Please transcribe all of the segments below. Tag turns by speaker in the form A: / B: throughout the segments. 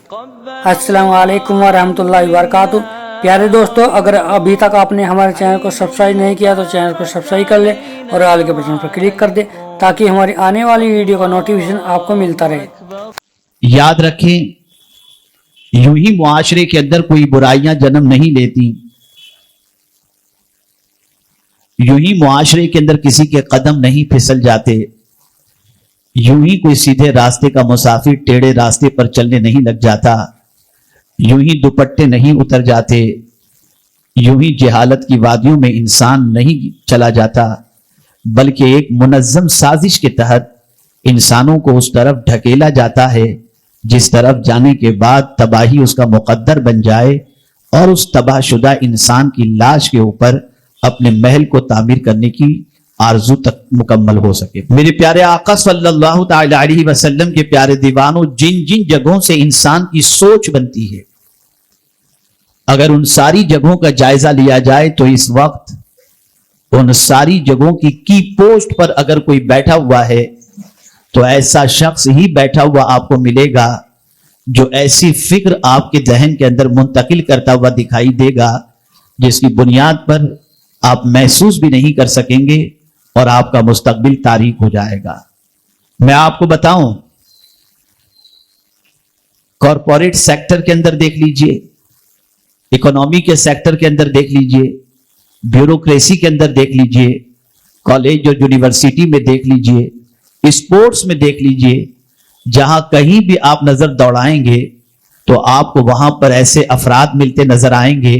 A: अस्सलाम वालेकुम वरहमतुल्लाहि वबरकातुहू। प्यारे दोस्तों, अगर अभी तक आपने हमारे चैनल को सब्सक्राइब नहीं किया तो चैनल को सब्सक्राइब कर ले और आल के बटन पर क्लिक कर दे ताकि हमारी आने वाली वीडियो का नोटिफिकेशन आपको मिलता रहे।
B: याद रखें, यूं ही मुआशरे के अंदर कोई बुराइयां जन्म नहीं लेती, यूं ही मुआशरे के अंदर किसी के कदम नहीं फिसल जाते, यूं ही कोई सीधे रास्ते का मुसाफिर टेढ़े रास्ते पर चलने नहीं लग जाता, यूं ही दुपट्टे नहीं उतर जाते, यूं ही जहालत की वादियों में इंसान नहीं चला जाता, बल्कि एक मुनज्जम साजिश के तहत इंसानों को उस तरफ ढकेला जाता है जिस तरफ जाने के बाद तबाही उसका मुकद्दर बन जाए और उस तबाहशुदा इंसान की लाश के ऊपर अपने महल को तामीर करने की आरजू तक मुकम्मल हो सके। मेरे प्यारे आका सल्लल्लाहु तआला अलैहि वसल्लम के प्यारे दीवानों, जिन जिन जगहों से इंसान की सोच बनती है, अगर उन सारी जगहों का जायजा लिया जाए तो इस वक्त उन सारी जगहों की पोस्ट पर अगर कोई बैठा हुआ है तो ऐसा शख्स ही बैठा हुआ आपको मिलेगा जो ऐसी फिक्र आपके दहन के अंदर मुंतकिल करता हुआ दिखाई देगा जिसकी बुनियाद पर आप महसूस भी नहीं कर सकेंगे और आपका मुस्तकबिल तारीक हो जाएगा। मैं आपको बताऊं, कॉरपोरेट सेक्टर के अंदर देख लीजिए, इकोनॉमी के सेक्टर के अंदर देख लीजिए, ब्यूरोक्रेसी के अंदर देख लीजिए, कॉलेज और यूनिवर्सिटी में देख लीजिए, स्पोर्ट्स में देख लीजिए, जहां कहीं भी आप नजर दौड़ाएंगे तो आपको वहां पर ऐसे अफराद मिलते नजर आएंगे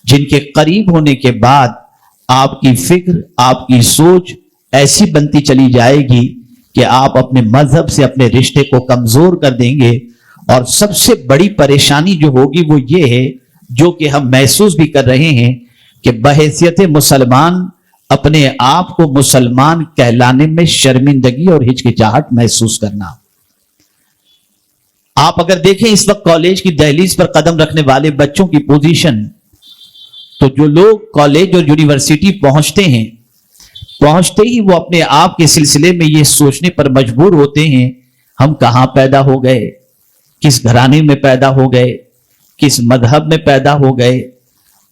B: जिनके करीब होने के बाद आपकी फिक्र, आपकी सोच ऐसी बनती चली जाएगी कि आप अपने मजहब से अपने रिश्ते को कमजोर कर देंगे। और सबसे बड़ी परेशानी जो होगी वो ये है, जो कि हम महसूस भी कर रहे हैं, कि बहैसियत मुसलमान अपने आप को मुसलमान कहलाने में शर्मिंदगी और हिचकिचाहट महसूस करना। आप अगर देखें इस वक्त कॉलेज की दहलीज पर कदम रखने वाले बच्चों की पोजीशन, तो जो लोग कॉलेज और यूनिवर्सिटी पहुंचते हैं, पहुंचते ही वो अपने आप के सिलसिले में ये सोचने पर मजबूर होते हैं, हम कहां पैदा हो गए, किस घराने में पैदा हो गए, किस मजहब में पैदा हो गए।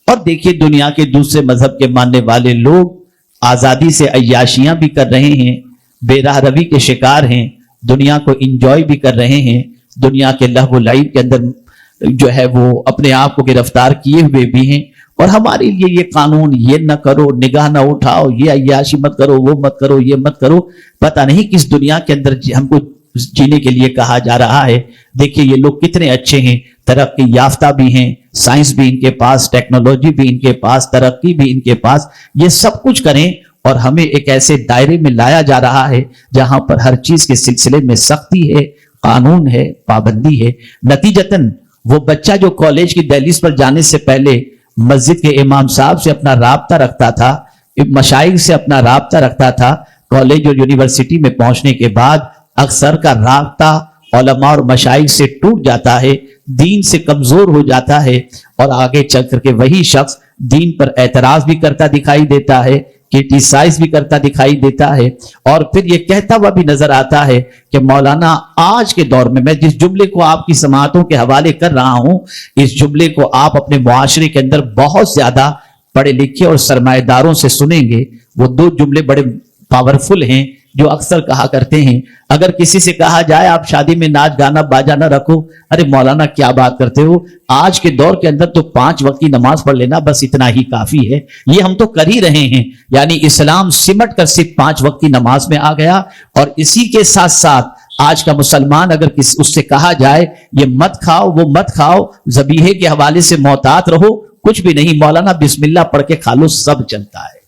B: और देखिए, दुनिया के दूसरे मजहब के मानने वाले लोग आजादी से अय्याशियां भी कर रहे हैं, बेराह रवी के शिकार हैं, दुनिया को इंजॉय भी कर रहे हैं, दुनिया के लहव लाइव के अंदर जो है वो अपने आप को गिरफ्तार किए हुए भी हैं। और हमारे लिए ये कानून, ये न करो, निगाह न उठाओ, ये अय्याशी मत करो, वो मत करो, ये मत करो, पता नहीं किस दुनिया के अंदर हमको जीने के लिए कहा जा रहा है। देखिए ये लोग कितने अच्छे हैं, तरक्की याफ्ता भी हैं, साइंस भी इनके पास, टेक्नोलॉजी भी इनके पास, तरक्की भी इनके पास, ये सब कुछ करें और हमें एक ऐसे दायरे में लाया जा रहा है जहां पर हर चीज के सिलसिले में सख्ती है, कानून है, पाबंदी है। नतीजतन वो बच्चा जो कॉलेज की दहलीज पर जाने से पहले मस्जिद के इमाम साहब से अपना राब्ता रखता था, मशाइख से अपना राब्ता रखता था, कॉलेज और यूनिवर्सिटी में पहुंचने के बाद अक्सर का राब्ता उलमा और मशाइख से टूट जाता है, दीन से कमजोर हो जाता है और आगे चल करके वही शख्स दीन पर एतराज भी करता दिखाई देता है, क्रिटिसाइज भी करता दिखाई देता है और फिर ये कहता हुआ भी नजर आता है कि मौलाना, आज के दौर में मैं जिस जुमले को आपकी समाअतों के हवाले कर रहा हूं, इस जुमले को आप अपने मुआशरे के अंदर बहुत ज्यादा पढ़े लिखे और सरमाएदारों से सुनेंगे। वो दो जुमले बड़े पावरफुल हैं जो अक्सर कहा करते हैं। अगर किसी से कहा जाए आप शादी में नाच गाना बाजा ना रखो, अरे मौलाना क्या बात करते हो, आज के दौर के अंदर तो 5 वक्त की नमाज पढ़ लेना बस इतना ही काफी है, ये हम तो कर ही रहे हैं। यानी इस्लाम सिमट कर सिर्फ 5 वक्त की नमाज में आ गया। और इसी के साथ साथ आज का मुसलमान अगर उससे कहा जाए ये मत खाओ, वो मत खाओ, ज़बीहे के हवाले से मोहतात रहो, कुछ भी नहीं, मौलाना बिस्मिल्लाह पढ़ के खा लो, सब चलता है।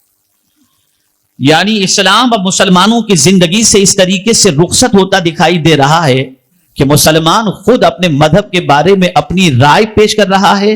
B: यानी इस्लाम अब मुसलमानों की जिंदगी से इस तरीके से रुखसत होता दिखाई दे रहा है कि मुसलमान खुद अपने मजहब के बारे में अपनी राय पेश कर रहा है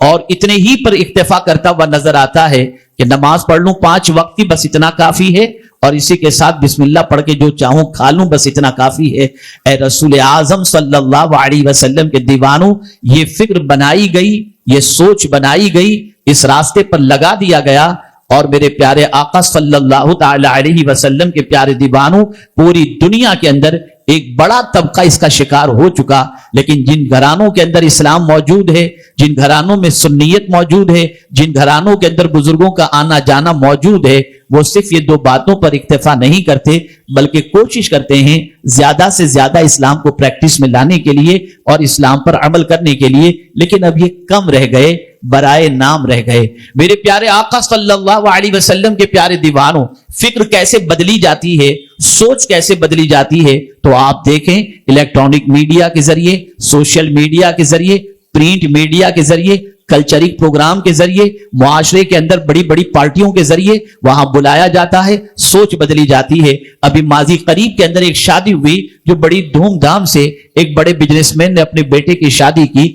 B: और इतने ही पर इक्तफा करता हुआ नजर आता है कि नमाज पढ़ लूं 5 वक्त की, बस इतना काफी है, और इसी के साथ बिस्मिल्लाह पढ़ के जो चाहूं खा लूं, बस इतना काफी है। ए रसूल आजम सल्लल्लाहु अलैहि वसल्लम के दीवानों, ये फिक्र बनाई गई, ये सोच बनाई गई, इस रास्ते पर लगा दिया गया और मेरे प्यारे आका सल्लल्लाहु ताला अलैहि वसल्लम के प्यारे दीवानों, पूरी दुनिया के अंदर ایک بڑا طبقہ اس کا شکار ہو چکا. لیکن جن گھرانوں کے اندر اسلام موجود ہے, جن گھرانوں میں سنیت موجود ہے, جن گھرانوں کے اندر بزرگوں کا آنا جانا موجود ہے, وہ صرف یہ دو باتوں پر اکتفا نہیں کرتے بلکہ کوشش کرتے ہیں زیادہ سے زیادہ اسلام کو پریکٹس میں لانے کے لیے اور اسلام پر عمل کرنے کے لیے. لیکن اب یہ کم رہ گئے, برائے نام رہ گئے. میرے پیارے آقا صلی اللہ علیہ وسلم کے پیارے دیوانوں, فکر کیسے بدلی جاتی ہے, سوچ کیسے بدلی جاتی ہے, تو آپ دیکھیں الیکٹرانک میڈیا کے ذریعے, سوشل میڈیا کے ذریعے, پرنٹ میڈیا کے ذریعے, کلچرل پروگرام کے ذریعے, معاشرے کے اندر بڑی بڑی پارٹیوں کے ذریعے وہاں بلایا جاتا ہے, سوچ بدلی جاتی ہے. ابھی ماضی قریب کے اندر ایک شادی ہوئی جو بڑی دھوم دھام سے ایک بڑے بزنس مین نے اپنے بیٹے کی شادی کی.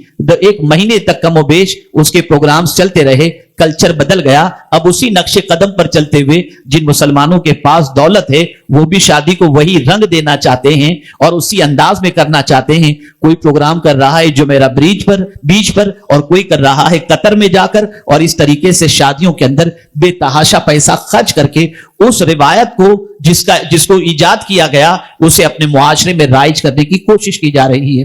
B: 1 مہینے تک کم و بیش اس کے پروگرامز چلتے رہے. کلچر بدل گیا. اب اسی نقش قدم پر چلتے ہوئے جن مسلمانوں کے پاس دولت ہے وہ بھی شادی کو وہی رنگ دینا چاہتے ہیں اور اسی انداز میں کرنا چاہتے ہیں. کوئی پروگرام کر رہا ہے جمیرہ بیچ پر اور کوئی کر رہا ہے قطر میں جا کر, اور اس طریقے سے شادیوں کے اندر بے تحاشا پیسہ خرچ کر کے اس روایت کو جس کو ایجاد کیا گیا اسے اپنے معاشرے میں رائج کرنے کی کوشش کی جا رہی ہے.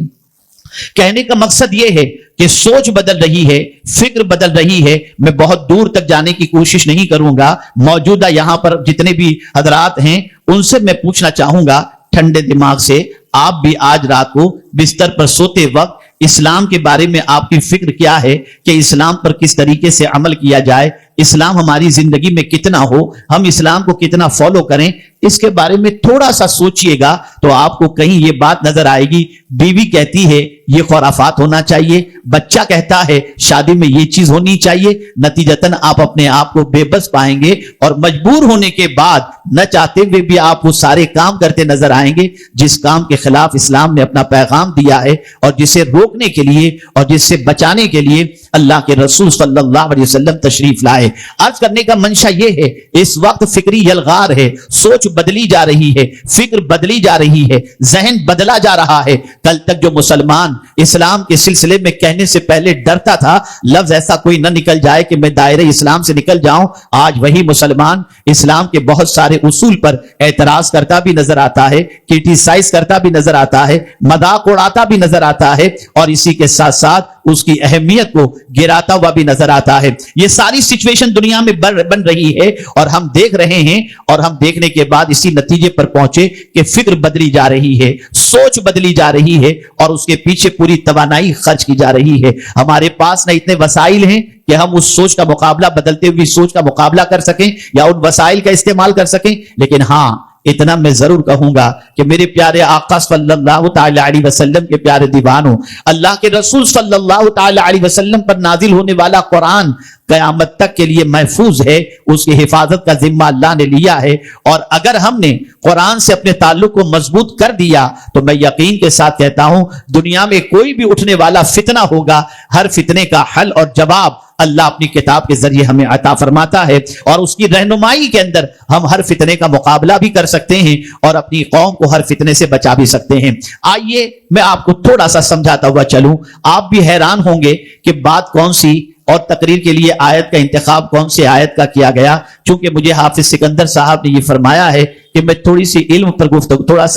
B: کہنے کا مقصد یہ ہے کہ سوچ بدل رہی ہے, فکر بدل رہی ہے. میں بہت دور تک جانے کی کوشش نہیں کروں گا. موجودہ یہاں پر جتنے بھی حضرات ہیں ان سے میں پوچھنا چاہوں گا ٹھنڈے دماغ سے, آپ بھی آج رات کو بستر پر سوتے وقت اسلام کے بارے میں آپ کی فکر کیا ہے کہ اسلام پر کس طریقے سے عمل کیا جائے, اسلام ہماری زندگی میں کتنا ہو, ہم اسلام کو کتنا فالو کریں, اس کے بارے میں تھوڑا سا سوچئے گا تو آپ کو کہیں یہ بات نظر آئے گی. بیوی کہتی ہے یہ خرافات ہونا چاہیے, بچہ کہتا ہے شادی میں یہ چیز ہونی چاہیے. نتیجتاً آپ اپنے آپ کو بے بس پائیں گے اور مجبور ہونے کے بعد نہ چاہتے ہوئے بھی آپ وہ سارے کام کرتے نظر آئیں گے جس کام کے خلاف اسلام نے اپنا پیغام دیا ہے اور جسے روکنے کے لیے اور جس سے بچانے کے لیے اللہ کے رسول صلی اللہ علیہ وسلم تشریف لائے. عرض کرنے کا منشا یہ ہے, اس وقت فکری یلغار ہے, سوچ بدلی جا رہی ہے, فکر بدلی جا رہی ہے, ذہن بدلا جا رہا ہے. کل تک جو مسلمان اسلام کے سلسلے میں کہنے سے پہلے ڈرتا تھا لفظ ایسا کوئی نہ نکل جائے کہ میں دائرہ اسلام سے نکل جاؤں, آج وہی مسلمان اسلام کے بہت سارے اصول پر اعتراض کرتا بھی نظر آتا ہے, کرٹیسائز کرتا بھی نظر آتا ہے, مذاق اڑاتا بھی نظر آتا ہے اور اسی کے ساتھ ساتھ اس کی اہمیت کو گراتا ہوا بھی نظر آتا ہے. یہ ساری سچویشن دنیا میں بن رہی ہے اور ہم دیکھ رہے ہیں, اور ہم دیکھنے کے بعد اسی نتیجے پر پہنچے کہ فکر بدلی جا رہی ہے, سوچ بدلی جا رہی ہے اور اس کے پیچھے پوری توانائی خرچ کی جا رہی ہے. ہمارے پاس نہ اتنے وسائل ہیں کہ ہم اس سوچ کا مقابلہ, بدلتے ہوئی سوچ کا مقابلہ کر سکیں یا ان وسائل کا استعمال کر سکیں. لیکن ہاں اتنا میں ضرور کہوں گا کہ میرے پیارے آقا صلی اللہ تعالی علیہ وسلم کے پیارے دیوانوں, اللہ کے رسول صلی اللہ تعالی علیہ وسلم پر نازل ہونے والا قرآن قیامت تک کے لیے محفوظ ہے. اس کی حفاظت کا ذمہ اللہ نے لیا ہے, اور اگر ہم نے قرآن سے اپنے تعلق کو مضبوط کر دیا تو میں یقین کے ساتھ کہتا ہوں دنیا میں کوئی بھی اٹھنے والا فتنہ ہوگا, ہر فتنے کا حل اور جواب اللہ اپنی کتاب کے ذریعے ہمیں عطا فرماتا ہے, اور اس کی رہنمائی کے اندر ہم ہر فتنے کا مقابلہ بھی کر سکتے ہیں اور اپنی قوم کو ہر فتنے سے بچا بھی سکتے ہیں. آئیے میں آپ کو تھوڑا سا سمجھاتا ہوا چلوں. آپ بھی حیران ہوں گے کہ بات کون سی اور تقریر کے لیے آیت کا انتخاب کون سے آیت کا کیا گیا. چونکہ مجھے حافظ سکندر صاحب نے یہ فرمایا ہے کہ میں تھوڑا سا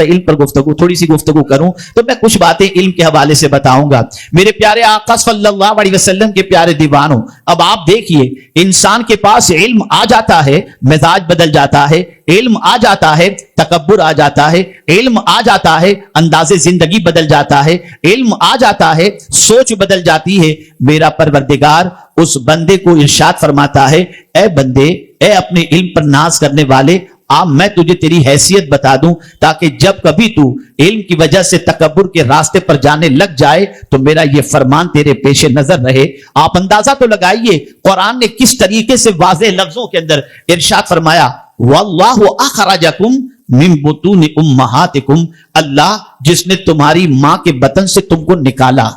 B: علم پر گفتگو کروں تو میں کچھ باتیں علم کے حوالے سے بتاؤں گا. میرے پیارے آقا صلی اللہ علیہ وسلم کے پیارے دیوانوں, اب آپ دیکھیے انسان کے پاس علم آ جاتا ہے, مزاج بدل جاتا ہے, علم آ جاتا ہے, تکبر آ جاتا ہے, علم آ جاتا ہے, انداز زندگی بدل جاتا ہے, علم آ جاتا ہے, سوچ بدل جاتی ہے. میرا پروردگار اس بندے کو ارشاد فرماتا ہے, اے بندے, اے اپنے علم پر ناز کرنے والے, میں تجھے تیری حیثیت بتا دوں تاکہ جب کبھی تو علم کی وجہ سے تکبر کے راستے پر جانے لگ جائے تو میرا یہ فرمان تیرے پیش نظر رہے. آپ اندازہ تو لگائیے قرآن نے کس طریقے سے واضح لفظوں کے اندر ارشاد فرمایا, واللہ اخرجکم من بطون امہاتکم, اللہ جس نے تمہاری ماں کے بطن سے تم کو نکالا,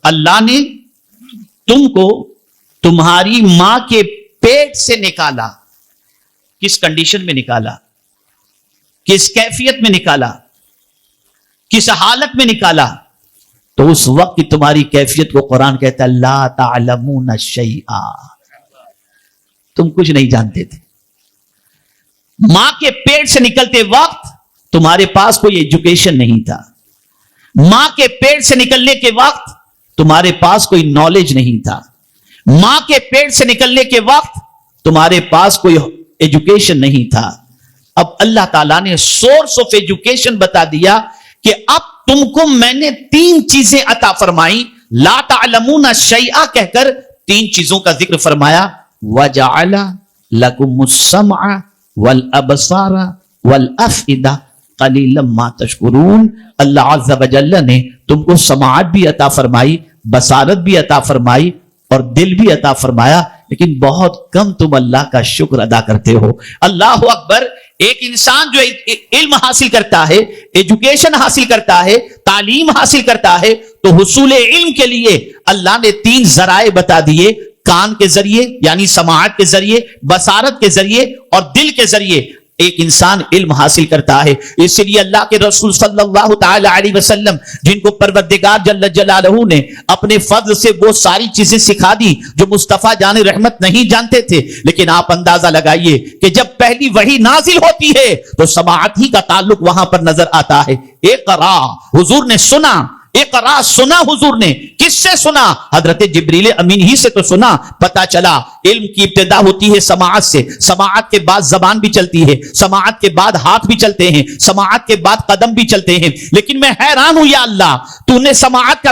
B: اللہ نے تم کو تمہاری ماں کے پیٹ سے نکالا. کس کنڈیشن میں نکالا, کس کیفیت میں نکالا, کس حالت میں نکالا؟ تو اس وقت کی تمہاری کیفیت کو قرآن کہتا ہے لا تعلمون شیئا, تم کچھ نہیں جانتے تھے. ماں کے پیٹ سے نکلتے وقت तुम्हारे पास कोई एजुकेशन नहीं था, मां के पेट से निकलने के वक्त तुम्हारे पास कोई नॉलेज नहीं था, मां के पेट से निकलने के वक्त तुम्हारे पास कोई एजुकेशन नहीं था। अब अल्लाह ताला ने सोर्स ऑफ एजुकेशन बता दिया कि अब तुमको मैंने 3 चीजें अता फरमाई, ला तालमूना शैआ कहकर 3 चीजों का जिक्र फरमाया। वजअला लकुमुस्समअ वल अबसारा वल अफइदा कलीलन मा तशकुरून। अल्लाह अज़्ज़ा व जल्ल ने तुमको समाअत भी अता फरमाई, बसारत भी अता फरमाई और दिल भी अता फरमाया, लेकिन बहुत कम तुम अल्लाह का शुक्र अदा करते हो। अल्लाह अकबर। एक इंसान जो इल्म हासिल करता है, एजुकेशन हासिल करता है, तालीम हासिल करता है, तो हुसूल इल्म के लिए अल्लाह ने 3 जराए बता दिए, कान के जरिए यानी समाअत के जरिए, बसारत के जरिए और दिल के जरिए एक इंसान इल्म हासिल करता है। इसलिए अल्लाह के रसूल सल्लल्लाहु ताला अलैहि वसल्लम, जिनको परवरदिगार जल्ल जलालहू ने अपने फضل से वो सारी चीजें सिखा दी जो मुस्तफा जाने रहमत नहीं जानते थे, लेकिन आप अंदाजा लगाइए कि जब पहली वही नाजिल होती है तो समाअत ही का ताल्लुक वहां पर नजर आता है। इक़रा, हुजूर ने सुना, इक़रा सुना हुजूर ने, किससे सुना? हजरत जिब्रील अमीन ही से तो सुना। पता चला इल्म की इब्तिदा होती है समाअत से, समाअत के बाद जबान भी चलती है, समाअत के बाद हाथ भी चलते हैं, समाअत के बाद कदम भी चलते हैं। लेकिन मैं हैरान हूं या अल्लाह, तूने समाअत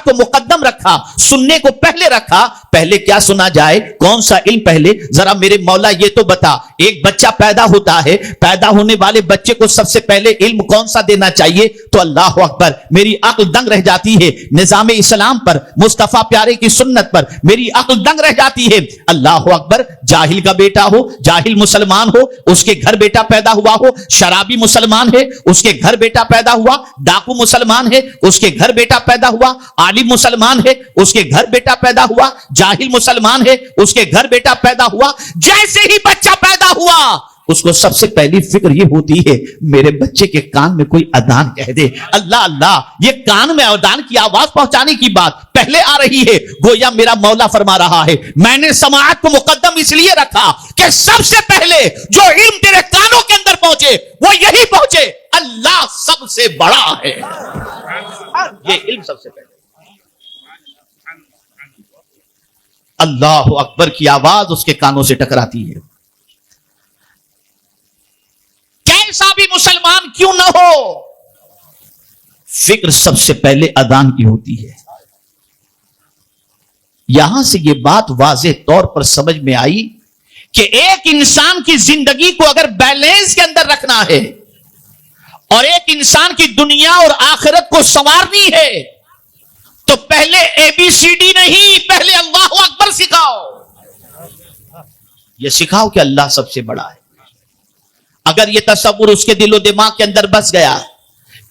B: को मुकद्दम रखा, सुनने को पहले रखा। पहले क्या सुना जाए, कौन सा इल्म पहले? जरा मेरे मौला ये तो बता। एक बच्चा पैदा होता है, पैदा होने वाले बच्चे को सबसे पहले इल्म कौन सा देना चाहिए? तो अल्लाह अकबर, मेरी अक्ल दंग रह जाती है निजाम इस्लाम पर, मुस्तफा प्यारे की सुन्नत पर मेरी अक्ल दंग रह जाती है। अल्लाह अकबर। जाहिल का बेटा हो, जाहिल मुसलमान हो, उसके घर बेटा पैदा हुआ हो, शराबी मुसलमान है, उसके घर बेटा पैदा हुआ, डाकू मुसलमान है, उसके घर बेटा पैदा हुआ, आलिम मुसलमान है, उसके घर बेटा पैदा हुआ, जाहिल मुसलमान है, उसके घर बेटा पैदा हुआ। जैसे ही बच्चा पैदा हुआ उसको सबसे पहली फिक्र ये होती है, मेरे बच्चे के कान में कोई अजान कह दे। अल्लाह अल्लाह, ये कान में अजान की आवाज पहुंचाने की बात पहले आ रही है। गोया मेरा मौला फरमा रहा है, मैंने समाअत को मुकद्दम इसलिए रखा कि सबसे पहले जो इल्म तेरे कानों के अंदर पहुंचे वो यही पहुंचे, अल्लाह सबसे बड़ा है। ये इल्म सबसे पहले। अल्लाह अकबर की आवाज उसके कानों से टकराती है। कैसा भी मुसलमान क्यों न हो, फिक्र सबसे पहले अजान की होती है। यहां से यह बात वाज़ेह तौर पर समझ में आई कि एक इंसान की जिंदगी को अगर बैलेंस के अंदर रखना है और एक इंसान की दुनिया और आखिरत को संवारनी है तो पहले ABCD नहीं, पहले अल्लाह अकबर सिखाओ। यह सिखाओ कि अल्लाह सबसे बड़ा है। अगर यह तसव्वुर उसके दिलो दिमाग के अंदर बस गया,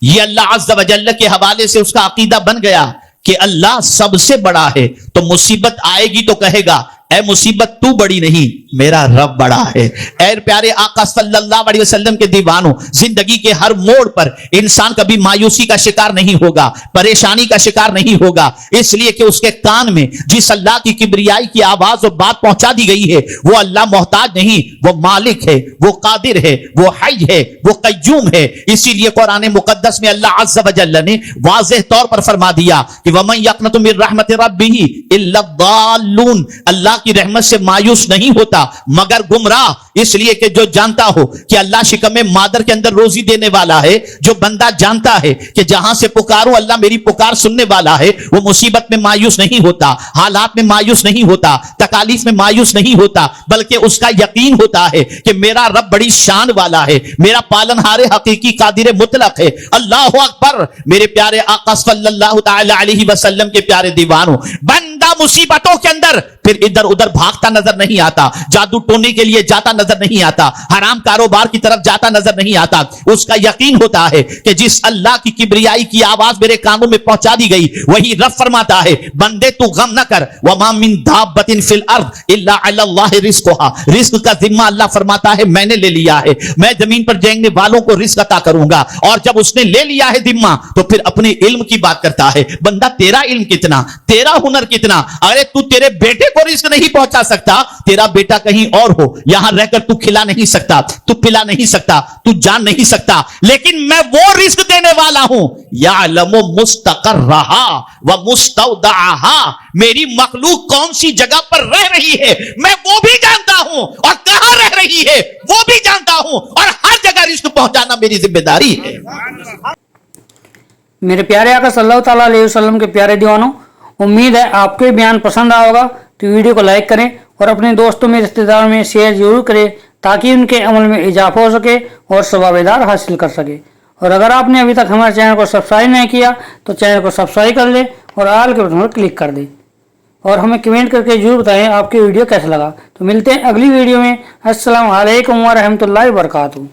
B: यह अल्लाह अज़्ज़ा व जल्ल के हवाले से उसका अकीदा बन गया कि अल्लाह सबसे बड़ा है, तो मुसीबत आएगी तो कहेगा ऐ मुसीबत तू बड़ी नहीं, मेरा रब बड़ा है। ऐ प्यारे आका सल्लल्लाहु अलैहि वसल्लम के दीवानों, जिंदगी के हर मोड़ पर इंसान कभी मायूसी का शिकार नहीं होगा, परेशानी का शिकार नहीं होगा, इसलिए कि उसके कान में जिस अल्लाह की किब्रियाई की आवाज और बात पहुंचा दी गई है वो अल्लाह मोहताज नहीं, वो मालिक है, वो कादिर है, वो हई है, वो कय्यूम है। इसीलिए कुरान मुकद्दस में अल्लाह अज़्ज़ा व जल्ल ने वाज़ेह तौर पर फरमा दिया कि वमन यक़नतु मिन रहमति रब्बिही इल्ला ज़ाल्लून, अल्लाह की रहमत से मायूस नहीं होता मगर गुमराह। इसलिए कि जो जानता हो कि अल्लाह शिकमे मादर के अंदर रोजी देने वाला है, जो बंदा जानता है कि जहां से पुकारूं अल्लाह मेरी पुकार सुनने वाला है, वो मुसीबत में मायूस नहीं होता, हालात में मायूस नहीं होता, तकालीफ में मायूस नहीं होता, बल्कि उसका यकीन होता है कि मेरा रब बड़ी शान वाला है, मेरा पालनहार हकीकी कादिर मुतलक है। अल्लाह अकबर। मेरे प्यारे आका सल्लल्लाहु ताला अलैहि वसल्लम के प्यारे दीवानों, बंदा मुसीबतों के अंदर फिर इधर उधर भागता नजर नहीं आता, जादू टोने के लिए जाता नजर नहीं आता, हराम कारोबार की तरफ जाता नजर नहीं आता। उसका यकीन होता है कि जिस अल्लाह की किब्रियाई की आवाज मेरे कानों में पहुंचा दी गई वही रब फरमाता है, बंदे तू गम न कर, वमा मिन दाब्बतिन फिल अर्द इल्ला अलल्लाहि रिज़्क़ुहा, रिस्क का जिम्मा अल्लाह फरमाता है मैंने ले लिया है, मैं जमीन पर जाएंगे वालों को रिस्क अता करूंगा। और जब उसने ले लिया है जिम्मा तो फिर अपने इल्म की बात करता है, बंदा तेरा इल्म कितना, तेरा हुनर कितना, अरे तू तेरे बेटे को रिस्क नहीं पहुंचा सकता, तेरा बेटा कहीं और हो, यहां रहकर तू खिला नहीं सकता, तू पिला नहीं सकता, तू जान नहीं सकता, लेकिन मैं वो रिस्क देने वाला हूं। यालमु मुस्तक़र्रहा व मुस्तौदअहा, मेरी मखलूक कौन सी जगह पर रह रही है मैं वो भी जानता हूं, और कहां रह रही है वो भी जानता हूं, और हर जगह रिस्क पहुंचाना मेरी जिम्मेदारी है।
A: मेरे प्यारे आका सल्लल्लाहु ताला अलैहि वसल्लम के प्यारे दीवानों, उम्मीद है आपको ये बयान पसंद आया होगा। तो वीडियो को लाइक करें और अपने दोस्तों में, रिश्तेदारों में शेयर जरूर करें, ताकि उनके अमल में इजाफा हो सके और सवाबेदार हासिल कर सके। और अगर आपने अभी तक हमारे चैनल को सब्सक्राइब नहीं किया तो चैनल को सब्सक्राइब कर ले और आल के बटन पर क्लिक कर दे, और हमें कमेंट करके जरूर बताएं आपकी वीडियो कैसा लगा। तो मिलते हैं अगली वीडियो में। अस्सलाम वालेकुम व रहमतुल्लाहि व बरकातहू।